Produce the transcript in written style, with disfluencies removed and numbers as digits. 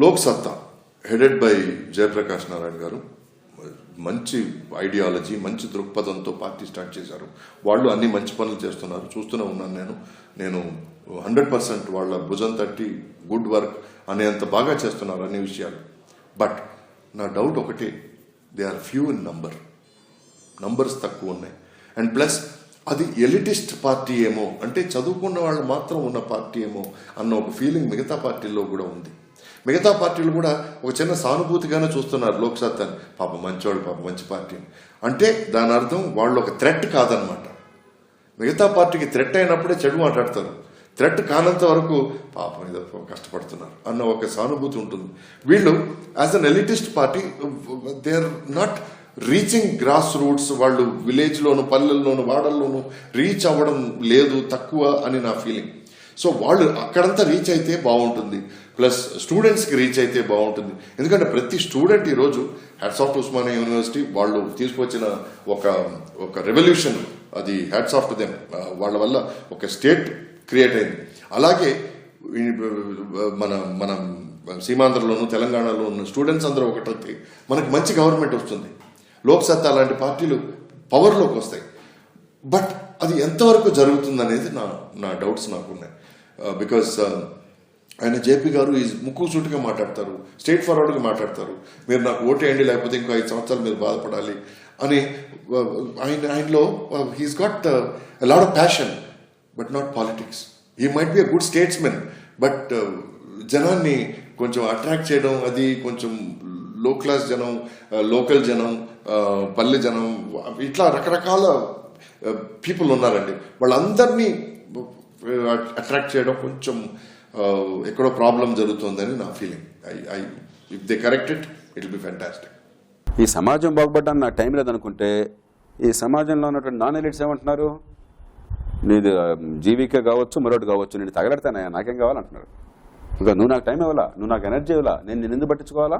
లోక్ సత్తా headed by Jayaprakash Narayana గారు మంచి ఐడియాలజీ మంచి దృక్పథంతో పార్టీ స్టార్ట్ చేశారు. వాళ్ళు అన్ని మంచి పనులు చేస్తున్నారు, చూస్తూనే ఉన్నాను. నేను 100% వాళ్ళ భుజం తట్టి గుడ్ వర్క్ అనేంత బాగా చేస్తున్నారు అన్ని విషయాలు. బట్ నా డౌట్ ఒకటే, they are few in numbers తక్కువ ఉన్నాయి. అండ్ ప్లస్ అది ఎలిటిస్ట్ పార్టీ ఏమో, అంటే చదువుకున్న వాళ్ళు మాత్రం ఉన్న పార్టీ ఏమో అన్న ఒక ఫీలింగ్ మిగతా పార్టీల్లో కూడా ఉంది. మిగతా పార్టీలు కూడా ఒక చిన్న సానుభూతిగానే చూస్తున్నారు లోక్ సత్తాని. పాప మంచివాడు, పాప మంచి పార్టీ అంటే దాని అర్థం వాళ్ళు ఒక థ్రెట్ కాదనమాట. మిగతా పార్టీకి థ్రెట్ అయినప్పుడే చెడు మాట్లాడతారు, థ్రెట్ కానంత వరకు పాపం ఏదో కష్టపడుతున్నారు అన్న ఒక సానుభూతి ఉంటుంది. వీళ్ళు as an elitist party they are not reaching grass roots. వాళ్ళు విలేజ్లోను పల్లెల్లోను వాడల్లోనూ రీచ్ అవ్వడం లేదు, తక్కువ అని నా ఫీలింగ్. సో వాళ్ళు అక్కడంతా రీచ్ అయితే బాగుంటుంది, ప్లస్ స్టూడెంట్స్కి రీచ్ అయితే బాగుంటుంది. ఎందుకంటే ప్రతి స్టూడెంట్ ఈరోజు hats off to Osmania university, వాళ్ళు తీసుకొచ్చిన ఒక రెవల్యూషన్, అది హ్యాట్స్ ఆఫ్ టు దెమ్. వాళ్ళ వల్ల ఒక స్టేట్ క్రియేట్ అయింది. అలాగే మన సీమాంధ్రలోను తెలంగాణలో ఉన్న స్టూడెంట్స్ అందరూ ఒకటైతే మనకు మంచి గవర్నమెంట్ వస్తుంది, లోక్ సత్తా లాంటి పార్టీలు పవర్లోకి వస్తాయి. బట్ అది ఎంతవరకు జరుగుతుంది అనేది నా డౌట్స్ నాకున్నాయి. బికాస్ ఆయన జేపీ గారు ముక్కు సూటిగా మాట్లాడతారు, స్ట్రైట్ ఫార్వర్డ్గా మాట్లాడతారు. మీరు నాకు ఓటేయండి, లేకపోతే ఇంకో 5 సంవత్సరాలు మీరు బాధపడాలి అని. ఆయనలో he's got lot of passion but not politics. He might be a good statesmen, but జనాన్ని కొంచెం అట్రాక్ట్ చేయడం, అది కొంచెం లో క్లాస్ జనం, లోకల్ జనం, పల్లె జనం, ఇట్లా రకరకాల పీపుల్ ఉన్నారండి. వాళ్ళందరినీ అట్రాక్ట్ చేయడం కొంచెం ఎక్కడో ప్రాబ్లం జరుగుతుందని నా feeling. If they correct it will be fantastic. ఈ సమాజం బాగుపడ్డానికి నాకు టైం లేదనుకుంటే, ఈ సమాజంలో ఉన్నటువంటి నాన్ ఎలిట్స్ ఏమంటున్నారు, నీది జీవికే కావచ్చు మరొకటి కావచ్చు, నేను తగలెడతానయ్యా, నాకేం కావాలంటున్నారు. ఇంకా నువ్వు నాకు టైం ఇవ్వాలా, నువ్వు నాకు ఎనర్జీ ఇవ్వాలా, నేను నిన్ను ఎందుకు పట్టించుకోవాలా?